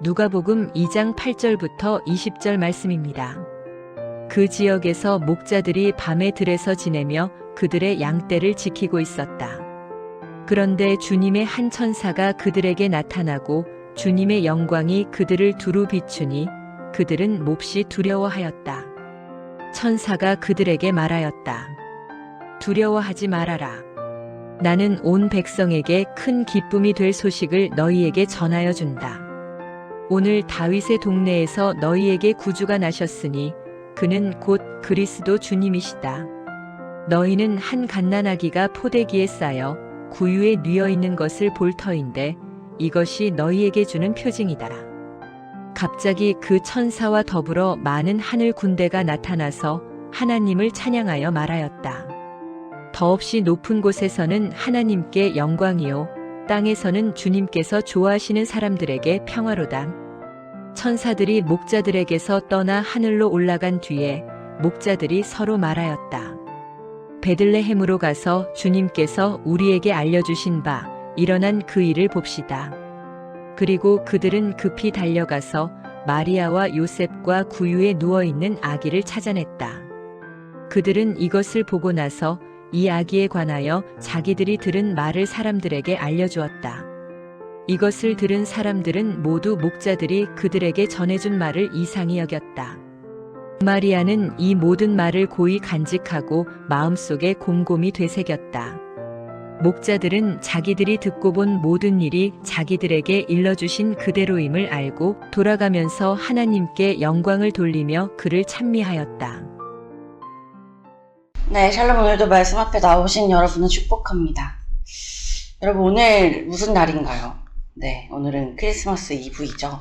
누가복음 2장 8절부터 20절 말씀입니다. 그 지역에서 목자들이 밤에 들에서 지내며 그들의 양떼를 지키고 있었다. 그런데 주님의 한 천사가 그들에게 나타나고 주님의 영광이 그들을 두루 비추니 그들은 몹시 두려워하였다. 천사가 그들에게 말하였다. 두려워하지 말아라. 나는 온 백성에게 큰 기쁨이 될 소식을 너희에게 전하여 준다. 오늘 다윗의 동네에서 너희에게 구주가 나셨으니 그는 곧 그리스도 주님이시다. 너희는 한 갓난아기가 포대기에 쌓여 구유에 뉘어 있는 것을 볼 터인데 이것이 너희에게 주는 표징이다. 갑자기 그 천사와 더불어 많은 하늘 군대가 나타나서 하나님을 찬양하여 말하였다. 더없이 높은 곳에서는 하나님께 영광이요 땅에서는 주님께서 좋아하시는 사람들에게 평화로다. 천사들이 목자들에게서 떠나 하늘로 올라간 뒤에 목자들이 서로 말하였다. 베들레헴으로 가서 주님께서 우리에게 알려주신 바 일어난 그 일을 봅시다. 그리고 그들은 급히 달려가서 마리아와 요셉과 구유에 누워있는 아기를 찾아냈다. 그들은 이것을 보고 나서 이 아기에 관하여 자기들이 들은 말을 사람들에게 알려주었다. 이것을 들은 사람들은 모두 목자들이 그들에게 전해준 말을 이상히 여겼다. 마리아는 이 모든 말을 고이 간직하고 마음속에 곰곰이 되새겼다. 목자들은 자기들이 듣고 본 모든 일이 자기들에게 일러주신 그대로임을 알고 돌아가면서 하나님께 영광을 돌리며 그를 찬미하였다. 네, 샬롬. 오늘도 말씀 앞에 나오신 여러분을 축복합니다. 여러분, 오늘 무슨 날인가요? 네, 오늘은 크리스마스 이브이죠.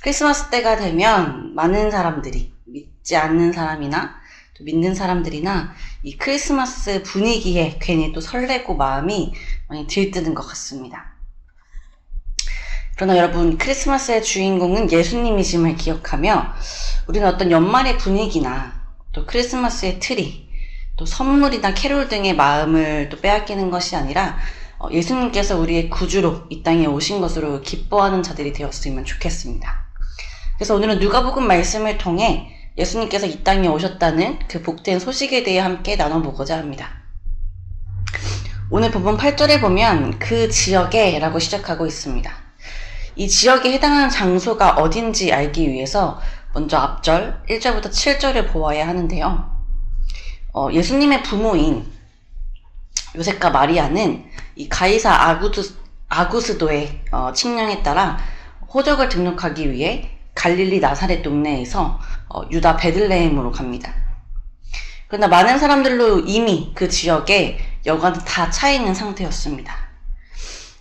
크리스마스 때가 되면 많은 사람들이, 믿지 않는 사람이나 또 믿는 사람들이나 이 크리스마스 분위기에 괜히 또 설레고 마음이 많이 들뜨는 것 같습니다. 그러나 여러분, 크리스마스의 주인공은 예수님이심을 기억하며 우리는 어떤 연말의 분위기나 또 크리스마스의 트리, 또 선물이나 캐롤 등의 마음을 또 빼앗기는 것이 아니라 예수님께서 우리의 구주로 이 땅에 오신 것으로 기뻐하는 자들이 되었으면 좋겠습니다. 그래서 오늘은 누가복음 말씀을 통해 예수님께서 이 땅에 오셨다는 그 복된 소식에 대해 함께 나눠보고자 합니다. 오늘 본문 8절에 보면 그 지역에 라고 시작하고 있습니다. 이 지역에 해당하는 장소가 어딘지 알기 위해서 먼저 앞절 1절부터 7절을 보아야 하는데요. 예수님의 부모인 요셉과 마리아는 이 가이사 아구스도의 칙령에 따라 호적을 등록하기 위해 갈릴리 나사렛 동네에서 유다 베들레헴으로 갑니다. 그러나 많은 사람들로 이미 그 지역에 여관은 다 차 있는 상태였습니다.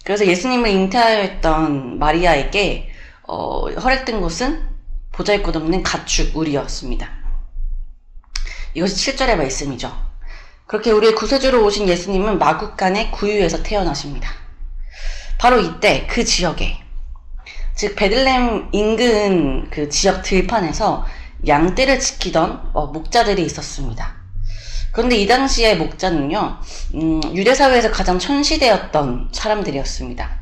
그래서 예수님을 잉태하여 했던 마리아에게 허락된 곳은 보잘것없는 가축 우리였습니다. 이것이 7절의 말씀이죠. 그렇게 우리의 구세주로 오신 예수님은 마국간의 구유에서 태어나십니다. 바로 이때 그 지역에, 즉 베들레헴 인근 그 지역 들판에서 양떼를 지키던 목자들이 있었습니다. 그런데 이 당시의 목자는요, 유대사회에서 가장 천시되었던 사람들이었습니다.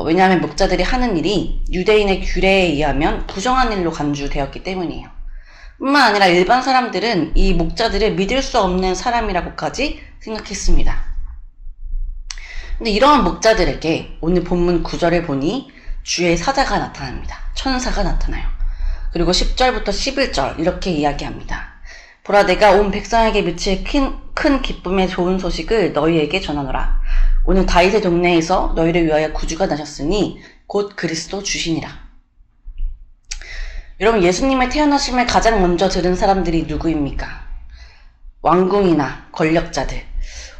왜냐하면 목자들이 하는 일이 유대인의 규례에 의하면 부정한 일로 간주되었기 때문이에요. 뿐만 아니라 일반 사람들은 이 목자들을 믿을 수 없는 사람이라고까지 생각했습니다. 근데 이러한 목자들에게 오늘 본문 9절을 보니 주의 사자가 나타납니다. 천사가 나타나요. 그리고 10절부터 11절 이렇게 이야기합니다. 보라, 내가 온 백성에게 미칠 큰 기쁨의 좋은 소식을 너희에게 전하노라. 오늘 다윗의 동네에서 너희를 위하여 구주가 나셨으니 곧 그리스도 주시니라. 여러분, 예수님의 태어나심을 가장 먼저 들은 사람들이 누구입니까? 왕궁이나 권력자들,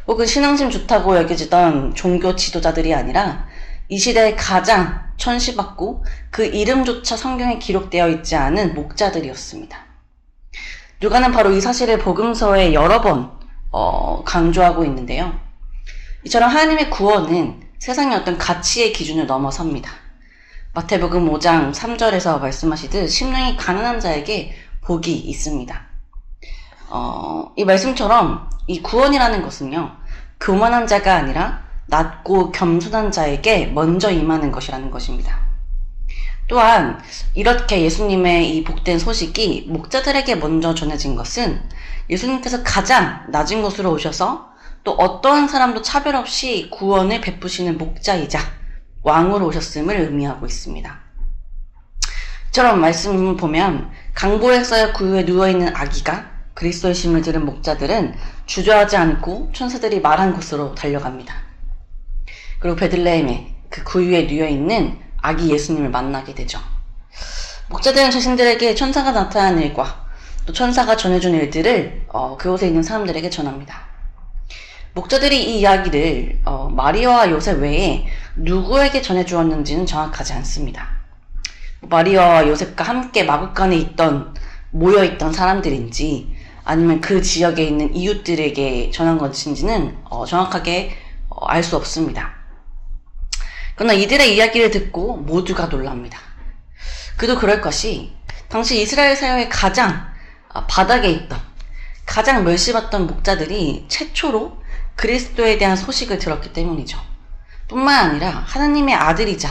혹은 신앙심 좋다고 여겨지던 종교 지도자들이 아니라 이 시대에 가장 천시받고 그 이름조차 성경에 기록되어 있지 않은 목자들이었습니다. 누가는 바로 이 사실을 복음서에 여러 번 강조하고 있는데요. 이처럼 하나님의 구원은 세상의 어떤 가치의 기준을 넘어섭니다. 마태복음 5장 3절에서 말씀하시듯 심령이 가난한 자에게 복이 있습니다. 이 말씀처럼 이 구원이라는 것은요, 교만한 자가 아니라 낮고 겸손한 자에게 먼저 임하는 것이라는 것입니다. 또한 이렇게 예수님의 이 복된 소식이 목자들에게 먼저 전해진 것은 예수님께서 가장 낮은 곳으로 오셔서 또 어떠한 사람도 차별 없이 구원을 베푸시는 목자이자 왕으로 오셨음을 의미하고 있습니다. 이처럼 말씀을 보면 강보에서 구유에 누워있는 아기가 그리스도의 심을 들은 목자들은 주저하지 않고 천사들이 말한 곳으로 달려갑니다. 그리고 베들레헴에 그 구유에 누워있는 아기 예수님을 만나게 되죠. 목자들은 자신들에게 천사가 나타난 일과 또 천사가 전해준 일들을 그곳에 있는 사람들에게 전합니다. 목자들이 이 이야기를 마리아와 요셉 외에 누구에게 전해주었는지는 정확하지 않습니다. 마리아와 요셉과 함께 마국간에 모여있던 사람들인지 아니면 그 지역에 있는 이웃들에게 전한 것인지는 정확하게 알 수 없습니다. 그러나 이들의 이야기를 듣고 모두가 놀랍니다. 그도 그럴 것이 당시 이스라엘 사회의 가장 바닥에 있던 가장 멸시받던 목자들이 최초로 그리스도에 대한 소식을 들었기 때문이죠. 뿐만 아니라 하나님의 아들이자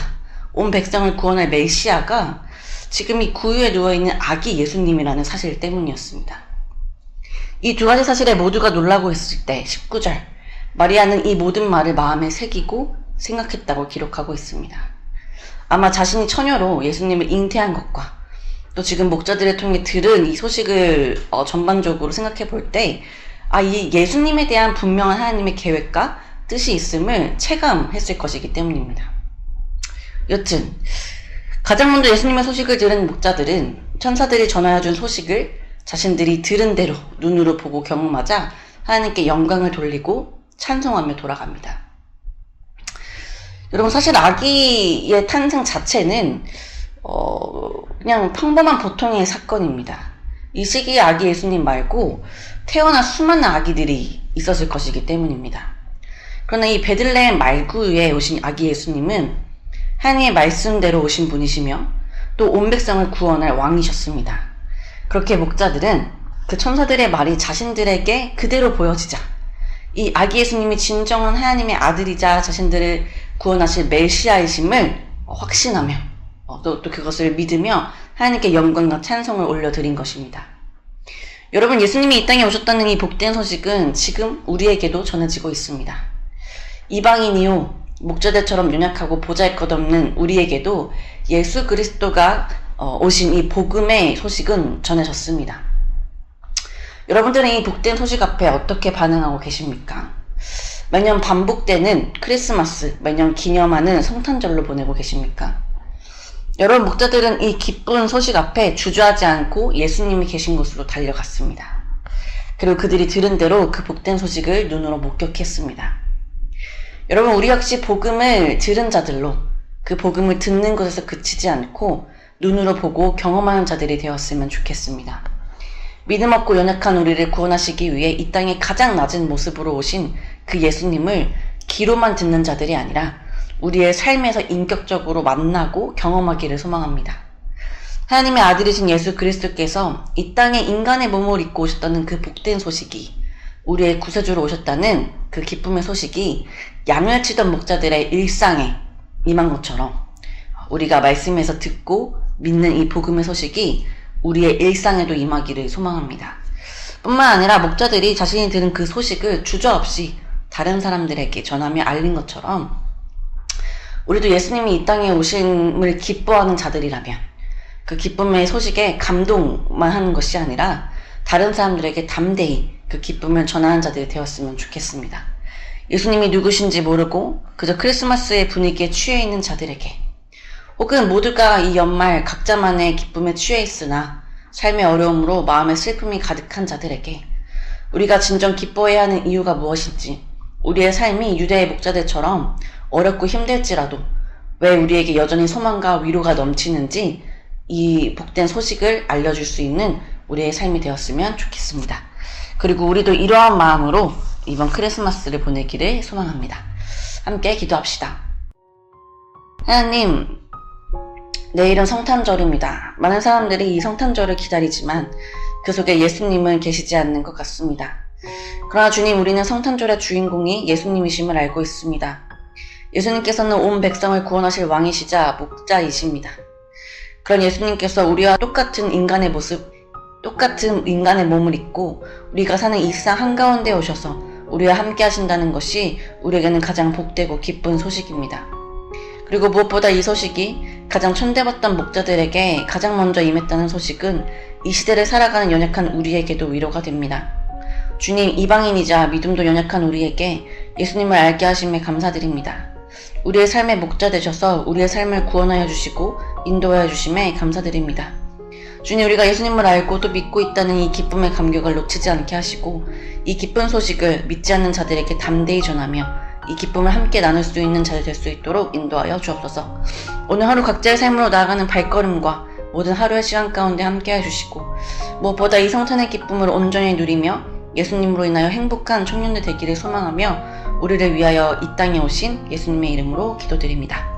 온 백성을 구원할 메시아가 지금 이 구유에 누워있는 아기 예수님이라는 사실 때문이었습니다. 이 두 가지 사실에 모두가 놀라고 있을 때 19절 마리아는 이 모든 말을 마음에 새기고 생각했다고 기록하고 있습니다. 아마 자신이 처녀로 예수님을 잉태한 것과 또 지금 목자들을 통해 들은 이 소식을 전반적으로 생각해 볼 때 이 예수님에 대한 분명한 하나님의 계획과 뜻이 있음을 체감했을 것이기 때문입니다. 여튼 가장 먼저 예수님의 소식을 들은 목자들은 천사들이 전하여준 소식을 자신들이 들은 대로 눈으로 보고 경험하자 하나님께 영광을 돌리고 찬송하며 돌아갑니다. 여러분, 사실 아기의 탄생 자체는 그냥 평범한 보통의 사건입니다. 이 시기에 아기 예수님 말고 태어난 수많은 아기들이 있었을 것이기 때문입니다. 그러나 이 베들레헴 말구에 오신 아기 예수님은 하나님의 말씀대로 오신 분이시며 또 온 백성을 구원할 왕이셨습니다. 그렇게 목자들은 그 천사들의 말이 자신들에게 그대로 보여지자 이 아기 예수님이 진정한 하나님의 아들이자 자신들을 구원하실 메시아이심을 확신하며 또 그것을 믿으며 하나님께 영광과 찬송을 올려드린 것입니다. 여러분, 예수님이 이 땅에 오셨다는 이 복된 소식은 지금 우리에게도 전해지고 있습니다. 이방인이요 목자들처럼 연약하고 보잘것없는 우리에게도 예수 그리스도가 오신 이 복음의 소식은 전해졌습니다. 여러분들은 이 복된 소식 앞에 어떻게 반응하고 계십니까? 매년 반복되는 크리스마스, 매년 기념하는 성탄절로 보내고 계십니까? 여러분, 목자들은 이 기쁜 소식 앞에 주저하지 않고 예수님이 계신 곳으로 달려갔습니다. 그리고 그들이 들은 대로 그 복된 소식을 눈으로 목격했습니다. 여러분, 우리 역시 복음을 들은 자들로 그 복음을 듣는 것에서 그치지 않고 눈으로 보고 경험하는 자들이 되었으면 좋겠습니다. 믿음 없고 연약한 우리를 구원하시기 위해 이 땅에 가장 낮은 모습으로 오신 그 예수님을 귀로만 듣는 자들이 아니라 우리의 삶에서 인격적으로 만나고 경험하기를 소망합니다. 하나님의 아들이신 예수 그리스도께서 이 땅에 인간의 몸을 입고 오셨다는 그 복된 소식이, 우리의 구세주로 오셨다는 그 기쁨의 소식이 양을 치던 목자들의 일상에 임한 것처럼 우리가 말씀에서 듣고 믿는 이 복음의 소식이 우리의 일상에도 임하기를 소망합니다. 뿐만 아니라 목자들이 자신이 들은 그 소식을 주저없이 다른 사람들에게 전하며 알린 것처럼 우리도 예수님이 이 땅에 오심을 기뻐하는 자들이라면 그 기쁨의 소식에 감동만 하는 것이 아니라 다른 사람들에게 담대히 그 기쁨을 전하는 자들이 되었으면 좋겠습니다. 예수님이 누구신지 모르고 그저 크리스마스의 분위기에 취해 있는 자들에게, 혹은 모두가 이 연말 각자만의 기쁨에 취해 있으나 삶의 어려움으로 마음의 슬픔이 가득한 자들에게 우리가 진정 기뻐해야 하는 이유가 무엇인지, 우리의 삶이 유대의 목자들처럼 어렵고 힘들지라도 왜 우리에게 여전히 소망과 위로가 넘치는지 이 복된 소식을 알려줄 수 있는 우리의 삶이 되었으면 좋겠습니다. 그리고 우리도 이러한 마음으로 이번 크리스마스를 보내기를 소망합니다. 함께 기도합시다. 하나님, 내일은 성탄절입니다. 많은 사람들이 이 성탄절을 기다리지만 그 속에 예수님은 계시지 않는 것 같습니다. 그러나 주님, 우리는 성탄절의 주인공이 예수님이심을 알고 있습니다. 예수님께서는 온 백성을 구원하실 왕이시자 목자이십니다. 그런 예수님께서 우리와 똑같은 인간의 모습, 똑같은 인간의 몸을 입고 우리가 사는 일상 한가운데 오셔서 우리와 함께 하신다는 것이 우리에게는 가장 복되고 기쁜 소식입니다. 그리고 무엇보다 이 소식이 가장 천대받던 목자들에게 가장 먼저 임했다는 소식은 이 시대를 살아가는 연약한 우리에게도 위로가 됩니다. 주님, 이방인이자 믿음도 연약한 우리에게 예수님을 알게 하심에 감사드립니다. 우리의 삶의 목자 되셔서 우리의 삶을 구원하여 주시고 인도하여 주심에 감사드립니다. 주님, 우리가 예수님을 알고 또 믿고 있다는 이 기쁨의 감격을 놓치지 않게 하시고 이 기쁜 소식을 믿지 않는 자들에게 담대히 전하며 이 기쁨을 함께 나눌 수 있는 자들 될 수 있도록 인도하여 주옵소서. 오늘 하루 각자의 삶으로 나아가는 발걸음과 모든 하루의 시간 가운데 함께 해주시고 무엇보다 이 성탄의 기쁨을 온전히 누리며 예수님으로 인하여 행복한 청년들 되기를 소망하며 우리를 위하여 이 땅에 오신 예수님의 이름으로 기도드립니다.